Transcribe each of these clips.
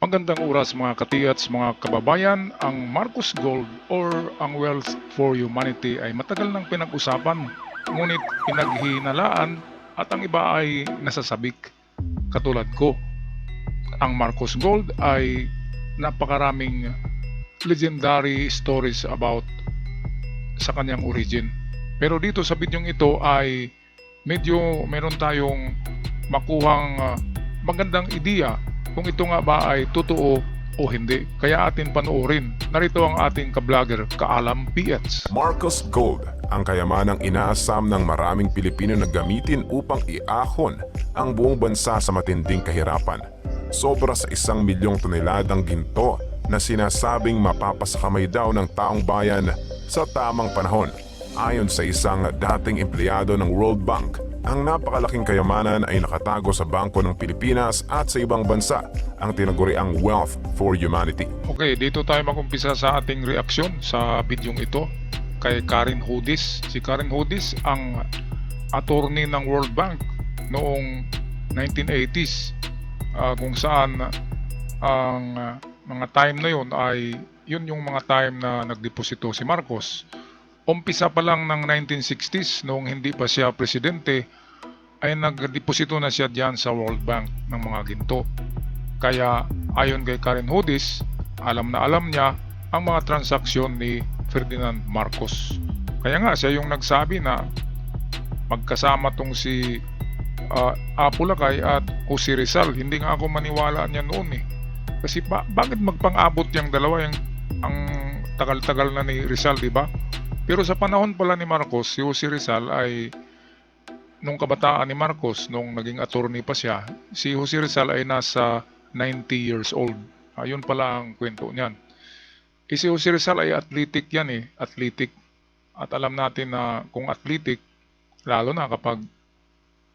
Magandang oras mga katiyats, mga kababayan. Ang Marcos Gold or ang Wealth for Humanity ay matagal nang pinag-usapan, ngunit pinaghihinalaan at ang iba ay nasasabik. Katulad ko, ang Marcos Gold ay napakaraming legendary stories about sa kanyang origin. Pero dito sa bidyong ito ay medyo meron tayong makuhang magandang ideya kung ito nga ba ay totoo o hindi. Kaya atin panoorin. Narito ang ating ka-vlogger, Kaalam PH. Marcos Gold, ang kayamanang inaasam ng maraming Pilipino na gamitin upang iahon ang buong bansa sa matinding kahirapan. Sobra sa 1 milyong toneladang ginto na sinasabing mapapasakamay daw ng taong bayan sa tamang panahon. Ayon sa isang dating empleyado ng World Bank, ang napakalaking kayamanan ay nakatago sa Bangko ng Pilipinas at sa ibang bansa, ang tinaguriang Wealth for Humanity. Okay, dito tayo mag-umpisa sa ating reaksyon sa bidyong ito kay Karen Hoodies. Si Karen Hoodies ang attorney ng World Bank noong 1980s, kung saan ang mga time na yun ay yun yung mga time na nagdeposito si Marcos. Umpisa pa lang ng 1960s, noong hindi pa siya presidente, ay nagdeposito na siya diyan sa World Bank ng mga ginto. Kaya ayon kay Karen Hoodies, alam na alam niya ang mga transaksyon ni Ferdinand Marcos. Kaya nga siya yung nagsabi na magkasama tong si Apo Lakay at Jose Rizal. Hindi nga ako maniwala niya noon eh. Kasi bakit magpang-abot yung dalawa, ang tagal-tagal na ni Rizal, di ba? Pero sa panahon pala ni Marcos, si Jose Rizal ay, nung kabataan ni Marcos, nung naging attorney pa siya, si Jose Rizal ay nasa 90 years old. Ayun pala ang kwento niyan. Si Jose Rizal ay athletic yan eh, athletic. At alam natin na kung athletic, lalo na kapag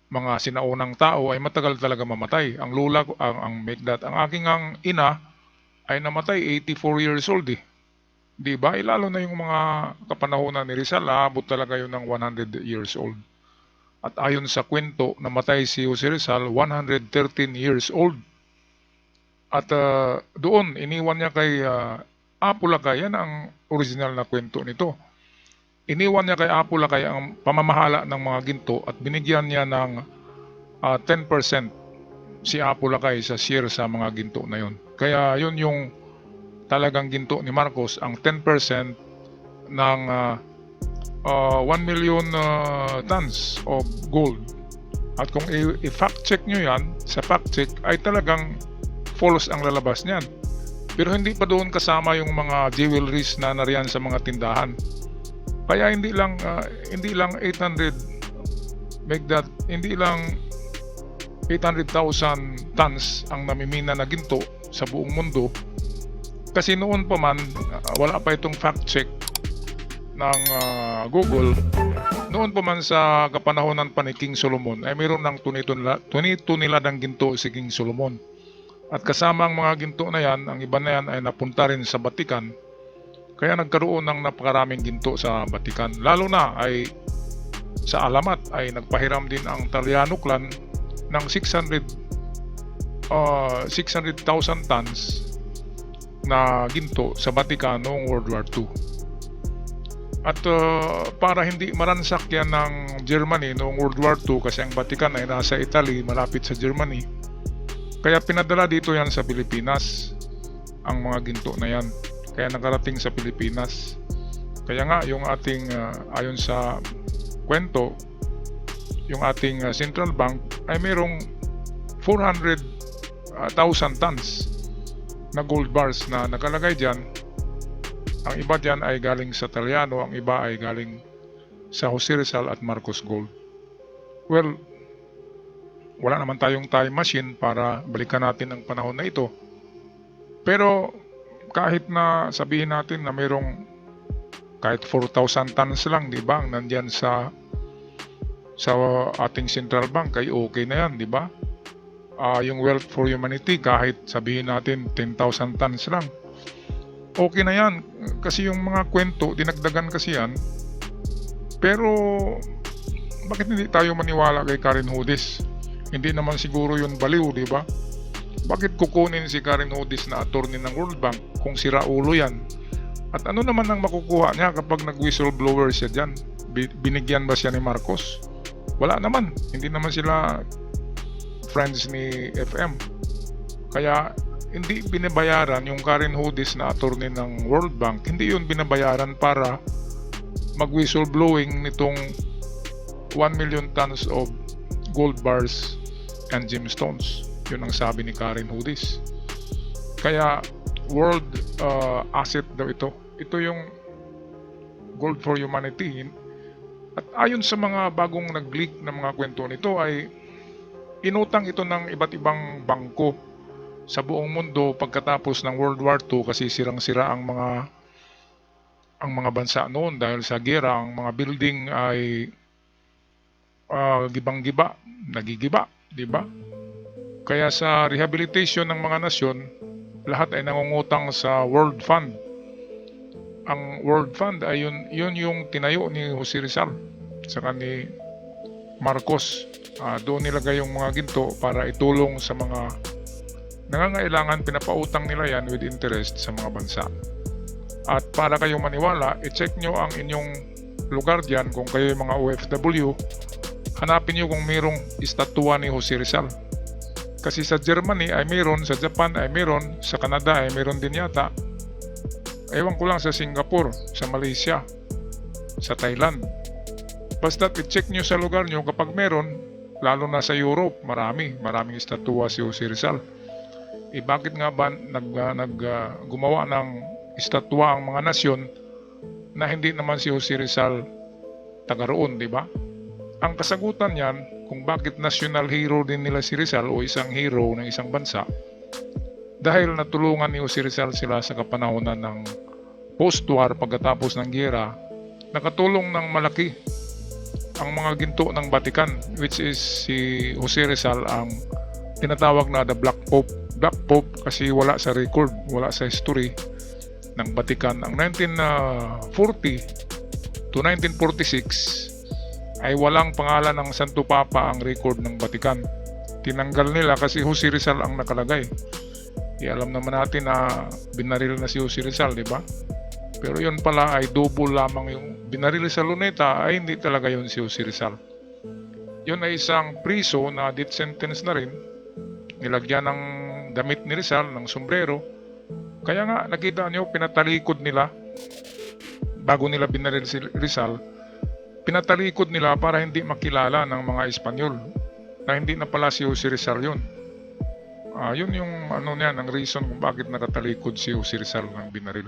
mga sinaunang tao ay matagal talaga mamatay. Ang lula ko, ang aking ina ay namatay 84 years old eh. Di ba? Lalo na yung mga kapanahonan ni Rizal, aabot talaga yun ng 100 years old. At ayon sa kwento, namatay si Jose Rizal 113 years old. At doon, iniwan niya kay Apo Lakay, yan ang original na kwento nito. Iniwan niya kay Apo Lakay ang pamamahala ng mga ginto at binigyan niya ng 10% si Apo Lakay sa share sa mga ginto na yun. Kaya yun yung talagang ginto ni Marcos, ang 10% ng 1 million tons of gold. At kung i-fact check nyo yan, sa fact check ay talagang false ang lalabas niyan. Pero hindi pa doon kasama yung mga jewelries na nariyan sa mga tindahan. Kaya hindi lang 800 hindi lang 800,000 tons ang namimina na ginto sa buong mundo. Kasi noon pa man, wala pa itong fact check ng Google. Noon pa man sa kapanahonan pa ni King Solomon ay mayroon ng 22 niladang ginto si King Solomon. At kasama ang mga ginto na yan, ang iba na yan ay napunta rin sa Batikan. Kaya nagkaroon ng napakaraming ginto sa Batikan. Lalo na ay sa Alamat ay nagpahiram din ang Taliano clan ng 600,000 tons na ginto sa Batikan noong World War II. At para hindi maransak yan ng Germany noong World War II, kasi ang Batikan ay nasa Italy, malapit sa Germany, kaya pinadala dito yan sa Pilipinas, ang mga ginto na yan. Kaya nakarating sa Pilipinas. Kaya nga yung ating ayon sa kwento, yung ating Central Bank ay mayroong 400,000 tons na gold bars na nakalagay dyan. Ang iba dyan ay galing sa Taliano, ang iba ay galing sa Jose Rizal at Marcos Gold. Well, wala naman tayong time machine para balikan natin ang panahon na ito. Pero kahit na sabihin natin na mayroong kahit 4,000 tons lang, di ba, ang nandyan sa ating Central Bank, ay okay na yan, di ba? Yung Wealth for Humanity, kahit sabihin natin 10,000 tons lang, okay na yan. Kasi yung mga kwento, dinagdagan kasi yan. Pero bakit hindi tayo maniwala kay Karen Hoodies? Hindi naman siguro yun baliw, di ba? Bakit kukunin si Karen Hodes na attorney ng World Bank kung sira ulo yan? At ano naman ang makukuha niya kapag nag-whistleblower siya dyan? Binigyan ba siya ni Marcos? Wala naman. Hindi naman sila friends ni FM. Kaya hindi binabayaran yung Karen Hodes na attorney ng World Bank. Hindi yun binabayaran para mag-whistleblowing nitong 1 million tons of gold bars and gemstones. Yun ang sabi ni Karen Hodes. Kaya world asset daw ito. Ito yung Gold for Humanity. At ayon sa mga bagong nag-leak na mga kwento nito ay inutang ito ng iba't ibang bangko sa buong mundo pagkatapos ng World War II kasi sirang-sira ang mga bansa noon dahil sa giyera. Ang mga building ay gibang-giba, nagigiba, di ba? Kaya sa rehabilitation ng mga nasyon, lahat ay nangungutang sa World Fund. Ang World Fund ay yun yung tinayo ni Jose Rizal saka ni Marcos. Doon nilagay yung mga ginto para itulong sa mga nangangailangan. Pinapautang nila yan with interest sa mga bansa. At para kayong maniwala, i-check nyo ang inyong lugar dyan kung kayo yung mga OFW. Hanapin nyo kung mayroong estatwa ni Jose Rizal. Kasi sa Germany ay mayroon, sa Japan ay mayroon, sa Canada ay mayroon din yata. Ewan ko lang sa Singapore, sa Malaysia, sa Thailand. Basta i-check nyo sa lugar nyo kapag meron, lalo na sa Europe, maraming estatwa si Jose Rizal. Bakit nga ba gumawa ng estatwa ang mga nasyon na hindi naman si Jose Rizal taga roon, di ba? Ang kasagutan niyan kung bakit national hero din nila si Rizal o isang hero ng isang bansa, dahil natulungan ni Jose Rizal sila sa kapanahonan ng post-war pagkatapos ng giyera. Nakatulong ng malaki ang mga ginto ng Vatican, which is si Jose Rizal ang tinatawag na the Black Pope. Black Pope kasi wala sa record, wala sa history ng Vatican. Ang 1940 to 1946 ay walang pangalan ng Santo Papa ang record ng Vatican. Tinanggal nila kasi Jose Rizal ang nakalagay. Alam naman natin na binaril na si Jose Rizal, di ba? Pero yun pala ay double lamang yung binaril sa Luneta ay hindi talaga yun si Jose Rizal. Yun ay isang priso na death sentence na rin. Nilagyan ng damit ni Rizal, ng sombrero. Kaya nga nakita nyo, pinatalikod nila bago nila binaril si Rizal. Pinatalikod nila para hindi makilala ng mga Espanyol na hindi na pala si Jose Rizal yun. Yun yung ang reason kung bakit nakatalikod si Jose Rizal ng binaril.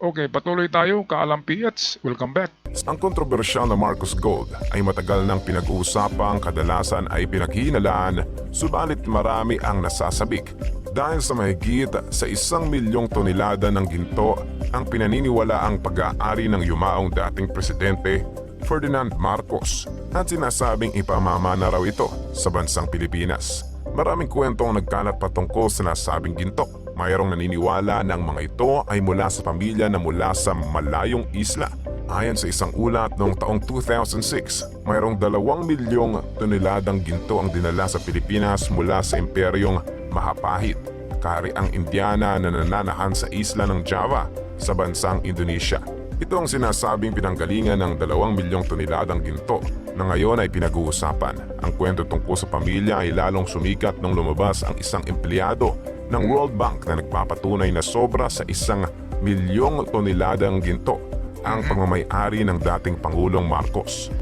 Okay, patuloy tayo. Kaalam PH, welcome back. Ang kontrobersyal na Marcos Gold ay matagal nang pinag-uusapang, kadalasan ay pinaghihinalaan, subalit marami ang nasasabik. Dahil sa mahigit sa 1 milyong tonelada ng ginto ang pinaniniwala ang pag-aari ng yumaong dating presidente Ferdinand Marcos at sinasabing ipamamana raw ito sa bansang Pilipinas. Maraming kwentong nagkalat patungkol sa nasabing ginto. Mayroong naniniwala na ang mga ito ay mula sa pamilya na mula sa malayong isla. Ayon sa isang ulat noong taong 2006, mayroong 2 milyong toneladang ginto ang dinala sa Pilipinas mula sa imperyong Mahapahit, kahariang Indiana na nananahan sa isla ng Java sa bansang Indonesia. Ito ang sinasabing pinanggalingan ng 2 milyong toneladang ginto na ngayon ay pinag-uusapan. Ang kwento tungkol sa pamilya ay lalong sumikat nung lumabas ang isang empleyado ng World Bank na nagpapatunay na sobra sa 1 milyong toneladang ginto ang pagmamay-ari ng dating Pangulong Marcos.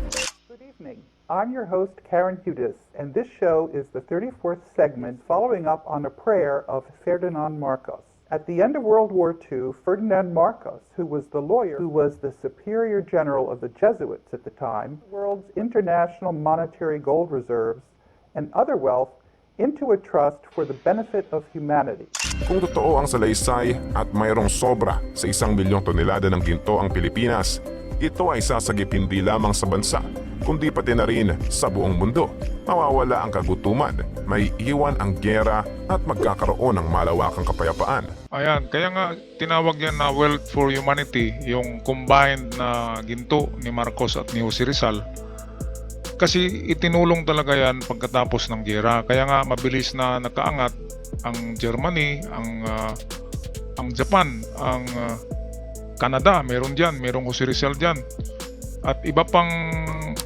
Good evening. I'm your host, Karen Hudes, and this show is the 34th segment following up on a prayer of Ferdinand Marcos. At the end of World War II, Ferdinand Marcos, who was the lawyer who was the superior general of the Jesuits at the time, the world's international monetary gold reserves and other wealth into a trust for the benefit of humanity. Kung totoo ang salaysay at mayroong sobra sa 1 milyong tonelada ng ginto ang Pilipinas, ito ay sasagip hindi lamang sa bansa, kundi pati na rin sa buong mundo. Mawawala ang kagutuman, may iwan ang giyera at magkakaroon ng malawakang kapayapaan. Ayan, kaya nga tinawag yan na Wealth for Humanity, yung combined na ginto ni Marcos at ni Jose Rizal. Kasi itinulong talaga yan pagkatapos ng giyera. Kaya nga mabilis na nakaangat ang Germany, ang Japan, ang Canada, meron dyan, merong Jose Rizal dyan. At iba pang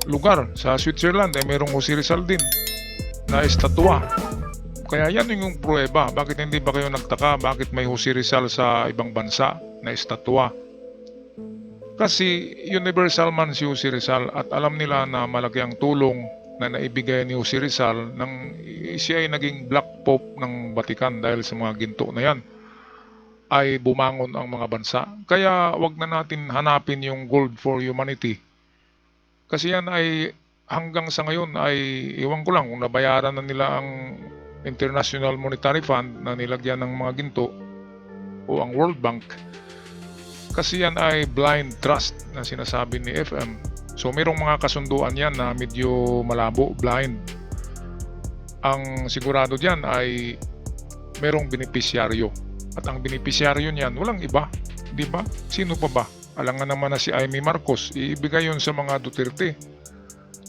lugar sa Switzerland ay merong Jose Rizal din na estatwa. Kaya yan yung pruweba. Bakit hindi ba kayo nagtaka bakit may Jose Rizal sa ibang bansa na estatwa? Kasi universal man si Jose Rizal at alam nila na malaki ang tulong na naibigay ni Jose Rizal nang siya ay naging Black Pope ng Vatican dahil sa mga ginto na yan ay bumangon ang mga bansa. Kaya wag na natin hanapin yung gold for humanity. Kasi yan ay hanggang sa ngayon ay iwan ko lang kung nabayaran na nila ang International Monetary Fund na nilagyan ng mga ginto o ang World Bank. Kasi yan ay blind trust na sinasabi ni FM. So mayroong mga kasunduan yan na medyo malabo, blind. Ang sigurado dyan ay mayroong benepisyaryo. At ang benepisyaryo niyan, walang iba. Di ba? Sino pa ba? Alangan naman na si Amy Marcos, iibigay yun sa mga Duterte.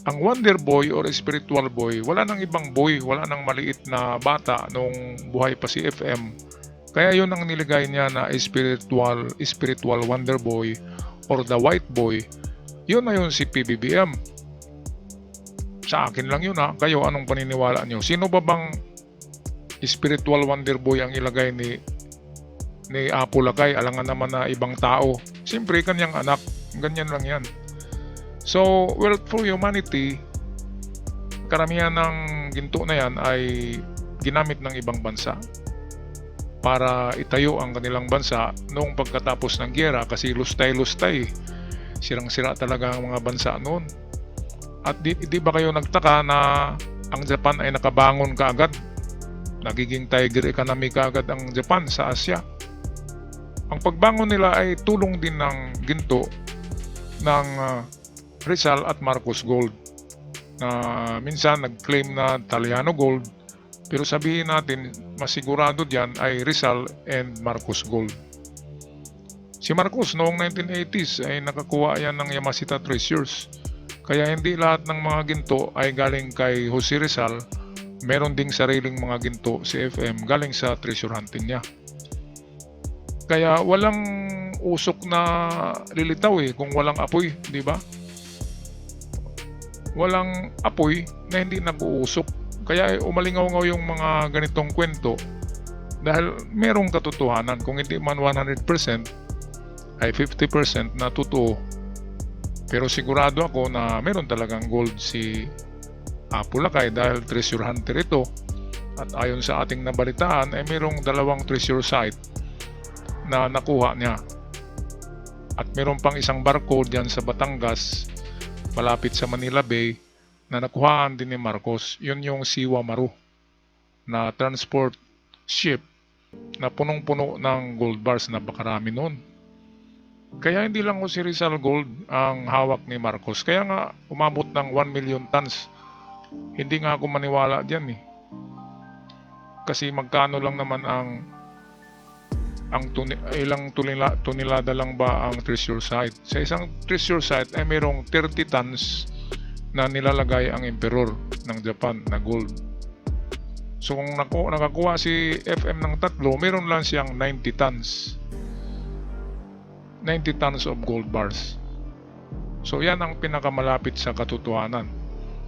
Ang Wonder Boy or Spiritual Boy, wala nang ibang boy, wala nang maliit na bata nung buhay pa si FM. Kaya yun ang niligay niya na spiritual Wonder Boy or the White Boy. Yun na yun si PBBM. Sa akin lang yun ha. Kayo, anong paniniwala nyo? Sino ba bang spiritual Wonder Boy ang ilagay ni Apo Lagay? Alangan naman na ibang tao. Siyempre, kanyang anak. Ganyan lang yan. So, Wealth for Humanity, karamihan ng ginto na yan ay ginamit ng ibang bansa para itayo ang kanilang bansa noong pagkatapos ng giyera kasi lustay-lustay. Sirang-sira talaga ang mga bansa noon. At di ba kayo nagtaka na ang Japan ay nakabangon kaagad? Nagiging tiger economy kaagad ang Japan sa Asia. Ang pagbangon nila ay tulong din ng ginto ng Rizal at Marcos Gold na minsan nag-claim na Taliano Gold, pero sabihin natin masigurado diyan ay Rizal and Marcos Gold. Si Marcos noong 1980s ay nakakuha yan ng Yamashita Treasures, kaya hindi lahat ng mga ginto ay galing kay Jose Rizal. Meron ding sariling mga ginto si FM galing sa treasure hunting niya. Kaya walang usok na lilitaw kung walang apoy, di ba? Walang apoy na hindi nag-uusok. Kaya umalingaw-ngaw yung mga ganitong kwento dahil merong katotohanan. Kung hindi man 100%, ay 50% na totoo. Pero sigurado ako na meron talagang gold si Apo Lagay dahil treasure hunter ito. At ayon sa ating nabalitaan ay merong 2 treasure site na nakuha niya. At meron pang isang barko diyan sa Batangas malapit sa Manila Bay na nakuhaan din ni Marcos. Yun yung Siwa Maru na transport ship na punong-puno ng gold bars na bakarami noon. Kaya hindi lang si Rizal Gold ang hawak ni Marcos. Kaya nga umabot ng 1 million tons. Hindi nga ako maniwala dyan Kasi magkano lang naman ilang tonelada lang ba ang treasure site? Sa isang treasure site ay mayroong 30 tons na nilalagay ang emperor ng Japan na gold. So kung nakakuha si FM ng 3, mayroon lang siyang 90 tons. 90 tons of gold bars. So yan ang pinakamalapit sa katotohanan.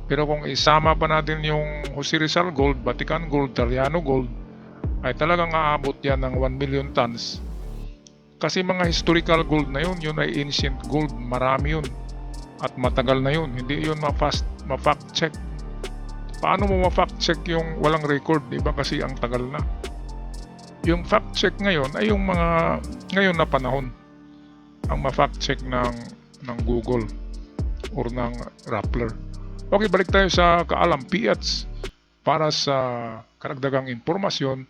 Pero kung isama pa natin yung Jose Rizal Gold, Vatican Gold, Taliano Gold, ay talagang aabot yan ng 1 million tons. Kasi mga historical gold na yun ay ancient gold, marami yun. At matagal na yun, hindi yun ma-fact check. Paano mo ma-fact check yung walang record, diba? Kasi ang tagal na. Yung fact check ngayon ay yung mga ngayon na panahon ang ma-fact check ng Google or ng Rappler. Okay, balik tayo sa Kaalam Piats para sa karagdagang impormasyon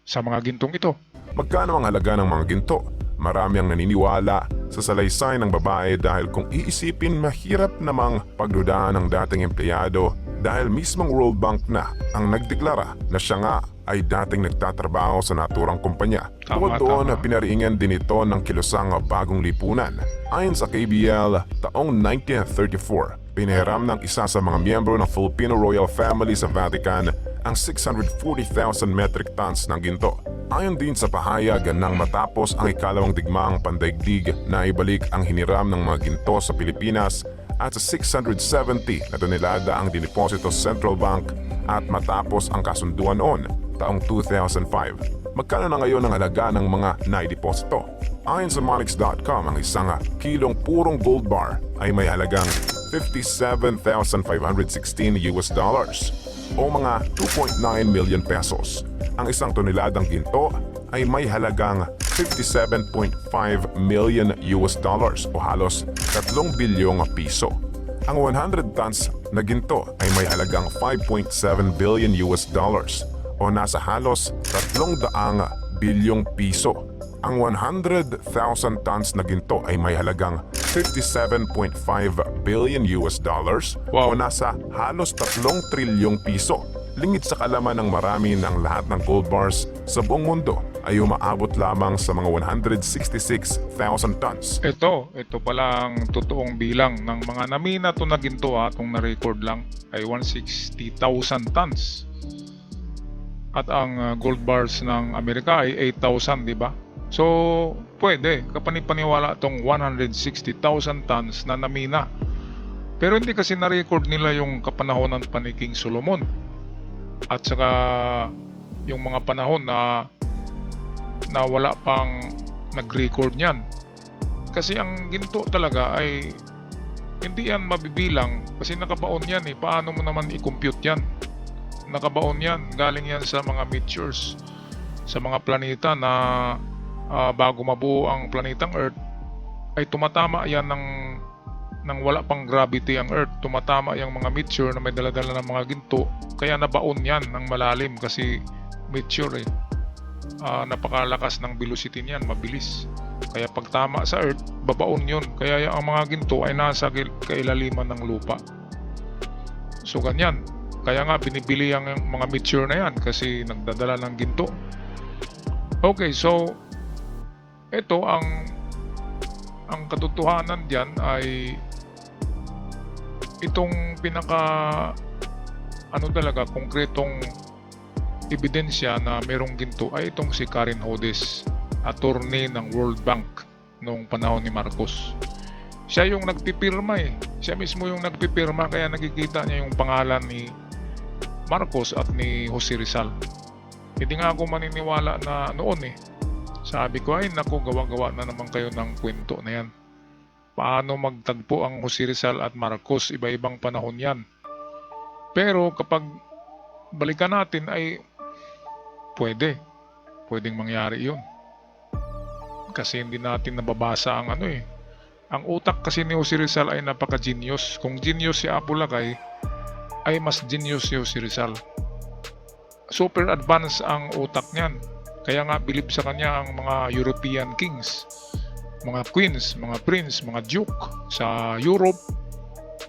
sa mga gintong ito. Magkano ang halaga ng mga ginto? Marami ang naniniwala sa salaysay ng babae dahil kung iisipin mahirap namang pagdudahan ng dating empleyado dahil mismong World Bank na ang nagdeklara na siya nga ay dating nagtatrabaho sa naturang kumpanya. Bukod doon, pinariingan din ito ng kilusang bagong lipunan. Ayon sa KBL, taong 1934, pinahiram ng isa sa mga miyembro ng Filipino royal family sa Vatican ang 640,000 metric tons ng ginto. Ayon din sa pahayag nang matapos ang ikalawang digmaang pandaigdig na ibalik ang hiniram ng mga ginto sa Pilipinas at sa 670 na tonelada ang diniposito sa Central Bank at matapos ang kasunduan noon taong 2005. Magkano na ngayon ang halaga ng mga naideposito? Ayon sa Monix.com, ang isang kilong purong gold bar ay may halagang $57,516 o mga 2.9 million pesos. Ang isang toneladang ginto ay may halagang $57.5 million o halos 3 bilyong piso. Ang 100 tons na ginto ay may halagang $5.7 billion o nasa halos 300 bilyong piso. Ang 100,000 tons na ginto ay may halagang $57.5 billion o nasa halos 3 trilyong piso. Lingid sa kalaman ng marami ng lahat ng gold bars sa buong mundo ay umaabot lamang sa mga 166,000 tons. Ito pala ang totoong bilang ng mga namina to na ginto itong na-record lang ay 160,000 tons. At ang gold bars ng Amerika ay 8,000, di ba? So, pwede kapanipaniwala itong 160,000 tons na namina. Pero hindi kasi na-record nila yung kapanahonan pa ni King Solomon. At saka yung mga panahon na wala pang nag-record niyan. Kasi ang ginto talaga ay hindi yan mabibilang kasi nakabaon yan eh. Paano mo naman i-compute yan? Nakabaon yan, galing yan sa mga meteors, sa mga planeta na bago mabuo ang planetang Earth ay tumatama yan ng wala pang gravity ang Earth. Tumatama yung mga meteor na may daladala ng mga ginto, kaya nabaon yan ng malalim kasi meteor eh. Napakalakas ng velocity niyan, mabilis. Kaya pag tama sa Earth, babaon yun. Kaya ang mga ginto ay nasa kailaliman ng lupa. So ganyan. Kaya nga binibili ang mga meteor na yan kasi nagdadala ng ginto. Okay, so ito ang katotohanan diyan ay itong pinaka talaga konkretong ebidensya na merong ginto ay itong si Karen Hodes, attorney ng World Bank noong panahon ni Marcos. Siya yung nagpipirma eh. Siya mismo yung nagpipirma kaya nakikita niya yung pangalan ni Marcos at ni Jose Rizal. Hindi nga ako maniniwala na noon eh. Sabi ko ay naku, gawa-gawa na naman kayo ng kwento na yan. Paano magtagpo ang Jose Rizal at Marcos? Iba-ibang panahon yan. Pero kapag balikan natin ay pwedeng mangyari yun. Kasi hindi natin nababasa ang ang utak kasi ni Jose Rizal ay napaka-genius. Kung genius si Apo Lakay, ay mas genius si Jose Rizal. Super advanced ang utak niyan. Kaya nga bilib sa kanya ang mga European kings, mga queens, mga prince, mga duke sa Europe.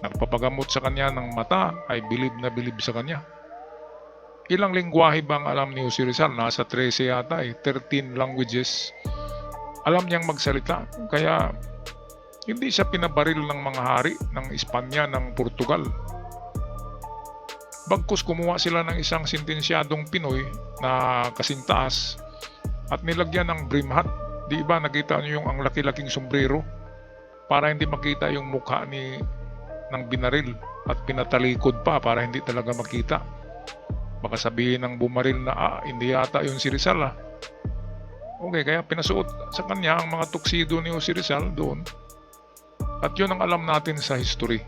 Nagpapagamot sa kanya ng mata ay bilib na bilib sa kanya. Ilang lingwahe bang alam ni Jose Rizal? Nasa 13 yata 13 languages. Alam niyang magsalita. Kaya hindi siya pinabaril ng mga hari ng Espanya, ng Portugal. Bagkus kumuha sila ng isang sentensyadong Pinoy na kasing taas at nilagyan ng brim hat. Di ba nakita niyo yung ang laki-laking sombrero para hindi makita yung mukha ng binaril at pinatalikod pa para hindi talaga makita. Baka sabihin ng bumaril na hindi yata yung si Rizal . Okay, kaya pinasuot sa kanya ang mga tuxedo ni Jose Rizal doon. At yun ang alam natin sa history.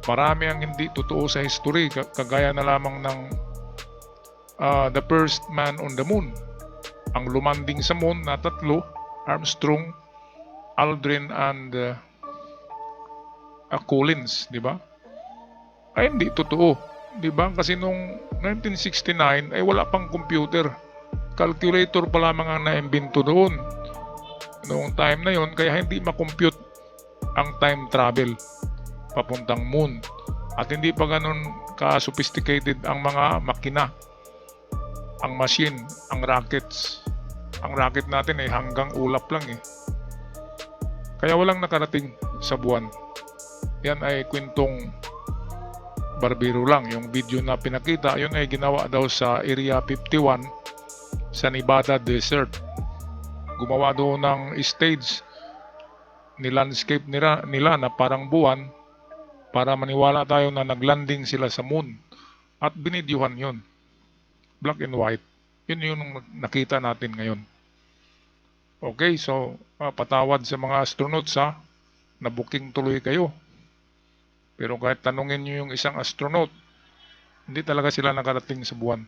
Marami ang hindi totoo sa history, kagaya na lamang ng the first man on the moon. Ang lumanding sa moon na 3, Armstrong, Aldrin, and Collins, di ba? Ay hindi totoo, di ba? Kasi nung 1969 ay wala pang computer. Calculator pa lamang ang naimbento doon. Noong time na yon, kaya hindi makompute ang time travel papuntang moon. At hindi pa ganun ka-sophisticated ang mga makina, ang machine, ang rockets. Ang rocket natin ay hanggang ulap lang eh. Kaya walang nakarating sa buwan. yan ay kwentong barbero lang. Yung video na pinakita, yun ay ginawa daw sa Area 51 sa Nevada Desert. Gumawa doon ng stage ni landscape nila na parang buwan para maniwala tayo na naglanding sila sa moon. At binidyuhan yun. Black and white. Yun yung nakita natin ngayon. Okay, so patawad sa mga astronauts ha. Nabuking tuloy kayo. Pero kahit tanungin nyo yung isang astronaut, hindi talaga sila nakarating sa buwan.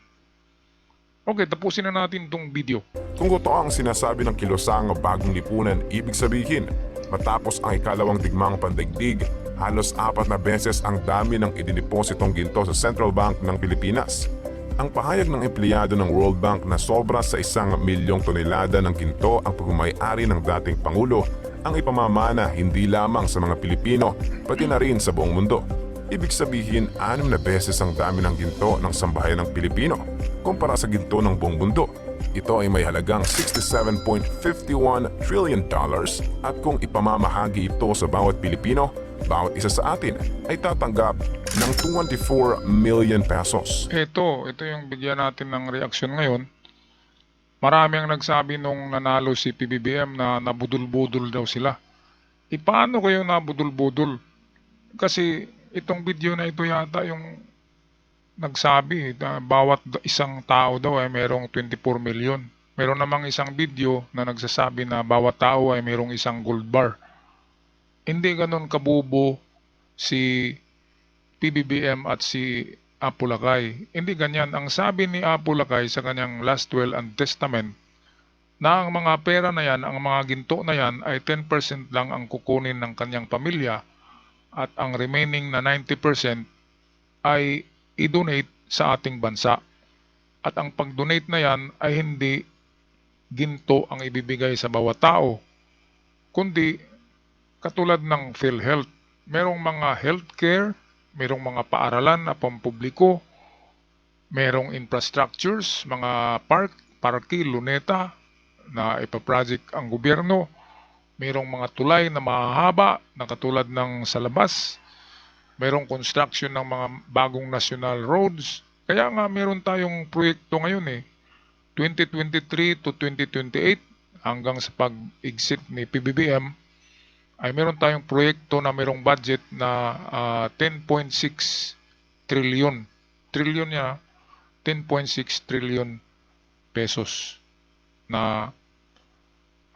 Okay, tapusin na natin itong video. Kung totoo ang sinasabi ng kilosang bagong lipunan, ibig sabihin, matapos ang ikalawang digmaang pandaigdig, halos 4 na beses ang dami ng idinipositong ginto sa Central Bank ng Pilipinas. Ang pahayag ng empleyado ng World Bank na sobra sa 1 milyong tonelada ng ginto ang pagmamay-ari ng dating Pangulo ang ipamamana hindi lamang sa mga Pilipino, pati na rin sa buong mundo. Ibig sabihin, 6 na beses ang dami ng ginto ng sambahayan ng Pilipino kumpara sa ginto ng buong mundo. Ito ay may halagang $67.51 trillion at kung ipamamahagi ito sa bawat Pilipino, bawat isa sa atin ay tatanggap ng 24 million pesos. Ito yung bigyan natin ng reaksyon ngayon. Marami ang nagsabi nung nanalo si PBBM na nabudol-budol daw sila. Paano kayo nabudol-budol? Kasi itong video na ito yata yung nagsabi na bawat isang tao daw ay merong 24 million. Meron namang isang video na nagsasabi na bawat tao ay merong isang gold bar. Hindi ganun kabubo si PBBM at si Apulacay. Hindi ganyan. Ang sabi ni Apulacay sa kanyang last will and testament na ang mga pera na yan, ang mga ginto na yan ay 10% lang ang kukunin ng kanyang pamilya at ang remaining na 90% ay i-donate sa ating bansa. At ang pag-donate na yan ay hindi ginto ang ibibigay sa bawat tao, kundi katulad ng PhilHealth. Merong mga healthcare, merong mga paaralan na pampubliko, merong infrastructures, mga parke, luneta na ipaproject ang gobyerno, merong mga tulay na mahahaba na katulad ng sa labas, merong construction ng mga bagong national roads. Kaya nga meron tayong proyekto ngayon 2023 to 2028 hanggang sa pag-exit ni PBBM ay meron tayong proyekto na merong budget na 10.6 trillion. Trillion niya, 10.6 trillion pesos na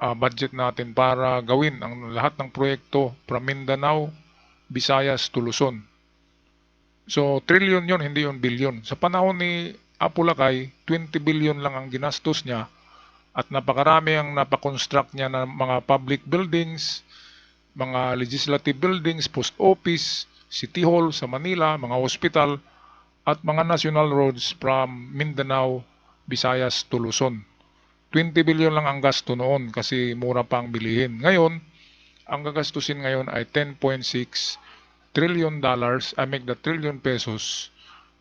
budget natin para gawin ang lahat ng proyekto from Mindanao, Visayas to Luzon. So, trillion yon, hindi yon billion. Sa panahon ni Apulacay, 20 billion lang ang ginastos niya at napakarami ang napakonstruct niya ng mga public buildings, mga legislative buildings, post office, city hall sa Manila, mga hospital, at mga national roads from Mindanao, Visayas to Luzon. 20 billion lang ang gasto noon kasi mura pa ang bilihin. Ngayon, ang gagastusin ngayon ay 10.6 trillion dollars, I make the trillion pesos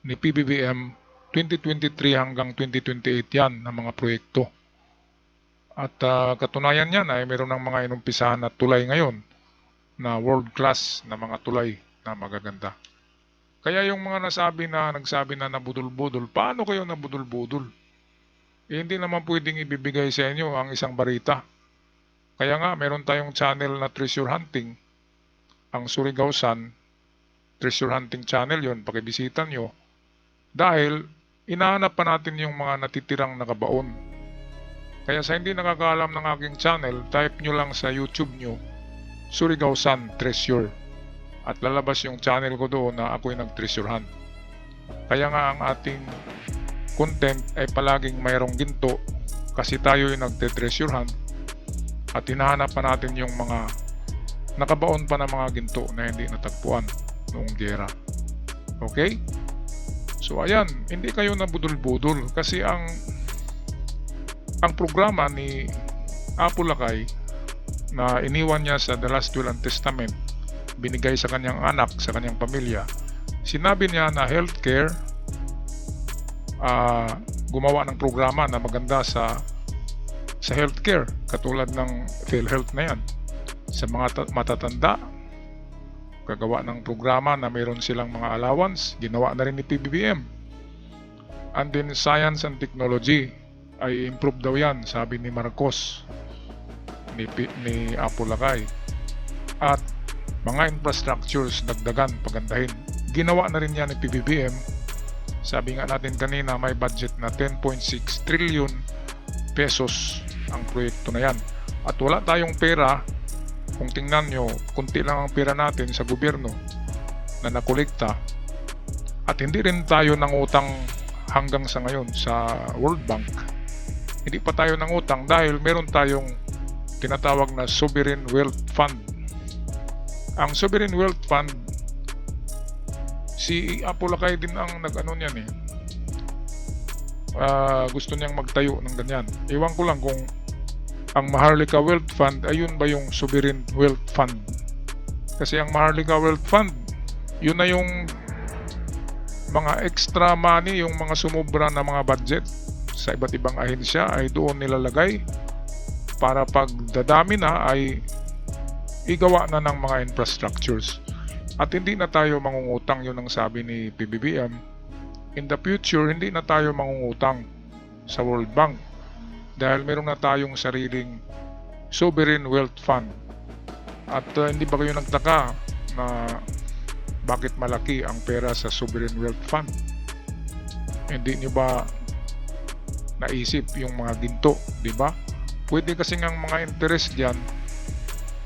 ni PBBM 2023 hanggang 2028 yan ng mga proyekto. At katunayan yan ay meron ng mga inumpisahan na tulay ngayon na world class na mga tulay na magaganda. Kaya yung mga nagsabi na nabudol-budol, paano kayo nabudol-budol? Hindi naman pwedeng ibibigay sa inyo ang isang barita. Kaya nga, meron tayong channel na treasure hunting. Ang Surigao Sun, treasure hunting channel yon, pakibisita nyo. Dahil, inahanap pa natin yung mga natitirang nakabaon. Kaya sa hindi nakakaalam ng aking channel, type nyo lang sa YouTube nyo, Surigao Sun Treasure. At lalabas yung channel ko doon na ako'y nag-treasure hunt. Kaya nga ang ating content ay palaging mayroong ginto kasi tayo yung nagte-treasure hunt at hinahanap pa natin yung mga nakabaon pa na mga ginto na hindi natagpuan noong giyera. Okay? So ayan, hindi kayo nabudol-budol kasi ang programa ni Apulacay na iniwan niya sa The Last Will and Testament, binigay sa kanyang anak, sa kanyang pamilya, sinabi niya na healthcare, gumawa ng programa na maganda sa healthcare, katulad ng PhilHealth na yan, sa mga matatanda, Kagawa ng programa na mayroon silang mga allowance, ginawa na rin ni PBBM. And then science and technology ay improve daw yan, sabi ni Marcos, ni Apo Lakay. At mga infrastructures dagdagan, pagandahin. Ginawa na rin yan ni PBBM. Sabi nga natin kanina, may budget na 10.6 trillion pesos ang proyekto na yan. At wala tayong pera. Kung tingnan nyo, kunti lang ang pera natin sa gobyerno na nakolekta. At hindi rin tayo nangutang hanggang sa ngayon sa World Bank. Hindi pa tayo nangutang dahil meron tayong tinatawag na Sovereign Wealth Fund. Ang Sovereign Wealth Fund, si Apo Lakay din ang nag-ano niyan eh. Gusto niyang magtayo ng ganyan. Iwan ko lang kung ang Maharlika Wealth Fund, ayun ba yung Sovereign Wealth Fund? Kasi ang Maharlika Wealth Fund, yun na yung mga extra money, yung mga sumubra na mga budget sa iba't ibang ahensya ay doon nilalagay para pag dadami na ay igawa na ng mga infrastructures. At hindi na tayo mangungutang, yun ang sabi ni PBBM. In the future, hindi na tayo mangungutang sa World Bank dahil meron na tayong sariling Sovereign Wealth Fund. At hindi ba kayo nagtaka na bakit malaki ang pera sa Sovereign Wealth Fund? Hindi nyo ba naisip yung mga ginto, di ba? Pwede kasi ang mga interest diyan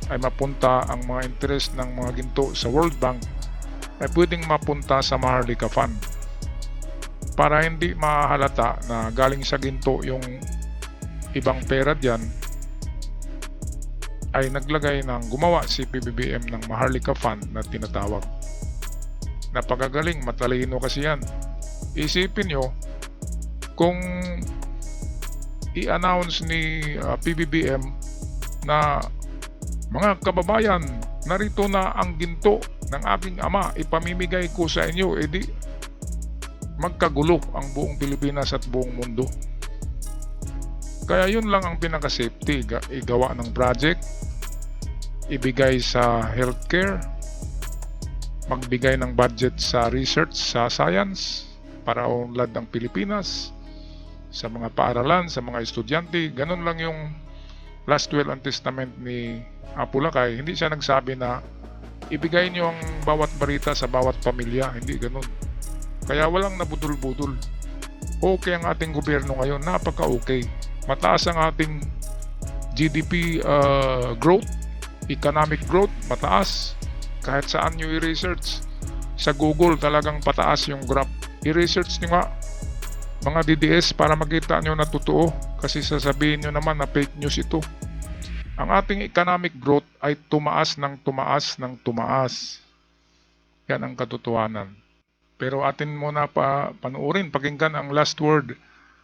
ay mapunta, ang mga interest ng mga ginto sa World Bank ay pwedeng mapunta sa Maharlika Fund para hindi mahalata na galing sa ginto yung ibang pera diyan. Ay naglagay ng gumawa si PBBM ng Maharlika Fund na tinatawag. Napakagaling, matalino kasi yan. Isipin nyo kung i-announce ni PBBM na mga kababayan, narito na ang ginto ng aking ama, ipamimigay ko sa inyo, edi magkagulo ang buong Pilipinas at buong mundo. Kaya yun lang ang pinaka-safety, igawa ng project, ibigay sa healthcare, magbigay ng budget sa research, sa science, para unlad ang Pilipinas, sa mga paaralan, sa mga estudyante. Ganun lang yung last will and testament ni Apo Lakay. Hindi siya nagsabi na ibigay niyo ang bawat barita sa bawat pamilya. Hindi ganun. Kaya walang nabudol-budol. Okay ang ating gobyerno ngayon, napaka-okay. Mataas ang ating GDP growth, economic growth, mataas. Kahit saan nyo i-research. Sa Google talagang pataas yung graph. I-research nyo nga mga DDS para makita nyo na totoo. Kasi sasabihin nyo naman na fake news ito. Ang ating economic growth ay tumaas ng tumaas ng tumaas. Yan ang katotohanan. Pero atin muna panuorin, pakinggan ang last word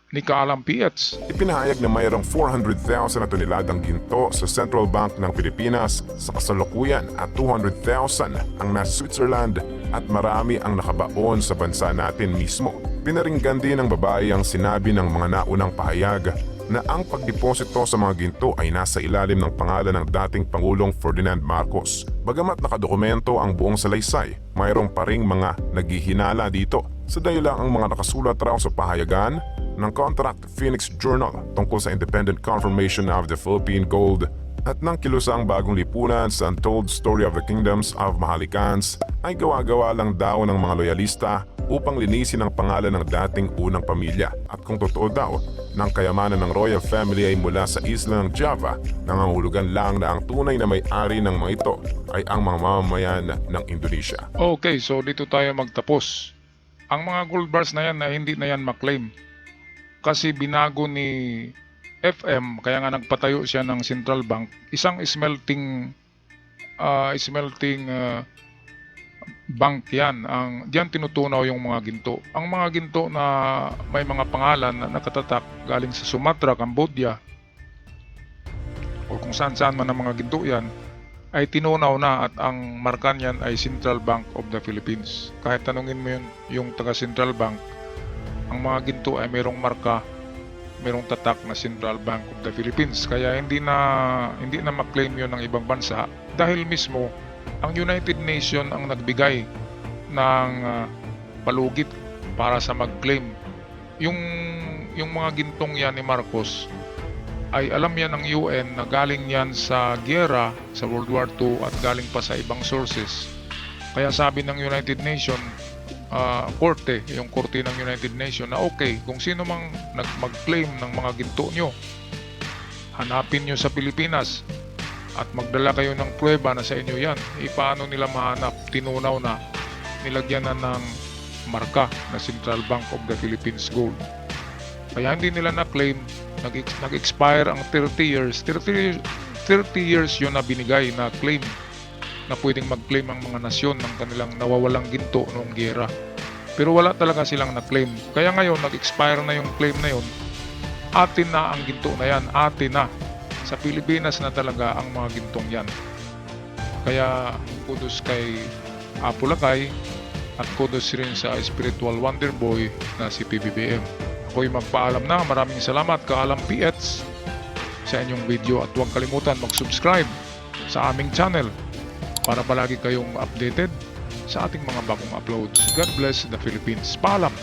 ni Kaalam Piats. Ipinahayag na mayroong 400,000 na toneladang ginto sa Central Bank ng Pilipinas sa kasalukuyan at 200,000 ang nasa Switzerland at marami ang nakabaon sa bansa natin mismo. Pinaringgan din ng babae ang sinabi ng mga naunang pahayag na ang pagdeposito sa mga ginto ay nasa ilalim ng pangalan ng dating Pangulong Ferdinand Marcos. Bagamat nakadokumento ang buong salaysay, mayroong pa ring mga naghihinala dito. Sa dahilan ang mga nakasulat raw sa pahayagan ng Contract Phoenix Journal tungkol sa independent confirmation of the Philippine Gold at ng kilusang bagong lipunan sa Untold Story of the Kingdoms of Mahalicans ay gawa-gawa lang daw ng mga loyalista upang linisin ang pangalan ng dating unang pamilya. At kung totoo daw, ng kayamanan ng royal family ay mula sa isla ng Java, nangangahulugan lang na ang tunay na may-ari ng mga ito ay ang mga mamamayan ng Indonesia. Okay, so dito tayo magtapos. Ang mga gold bars na yan na hindi na yan maklaim. Kasi binago ni FM, kaya nga nagpatayo siya ng Central Bank, isang smelting bank yan. Diyan tinutunaw yung mga ginto. Ang mga ginto na may mga pangalan na nakatatak galing sa Sumatra, Cambodia, o kung saan-saan man ang mga ginto yan, ay tinunaw na at ang marka niyan ay Central Bank of the Philippines. Kahit tanungin mo yung taga Central Bank, ang mga ginto ay merong marka, merong tatak na Central Bank of the Philippines. Kaya hindi na maklaim yun ng ibang bansa dahil mismo ang United Nations ang nagbigay ng palugit para sa mag-claim. Yung mga gintong yan ni Marcos ay alam yan ng UN na galing yan sa giyera sa World War II at galing pa sa ibang sources. Kaya sabi ng United Nations, korte, yung korte ng United Nations na okay, kung sino mang mag-claim ng mga ginto nyo, hanapin nyo sa Pilipinas at magdala kayo ng pruweba na sa inyo yan. Paano nila mahanap? Tinunaw na, nilagyan na ng marka na Central Bank of the Philippines Gold. Kaya hindi nila na-claim, nag-expire ang 30 years. 30 years yun na binigay na claim na pwedeng mag-claim ang mga nasyon ng kanilang nawawalang ginto noong giyera. Pero wala talaga silang na-claim. Kaya ngayon, nag-expire na yung claim na yun. Atin na ang ginto na yan. Atin na. Sa Pilipinas na talaga ang mga gintong yan. Kaya kudos kay Apo Lakay at kudos rin sa spiritual wonder boy na si PBBM. Ako'y magpaalam na. Maraming salamat Kaalam PH sa inyong video at huwag kalimutan mag-subscribe sa aming channel para palagi kayong updated sa ating mga bagong uploads. God bless the Philippines. Paalam!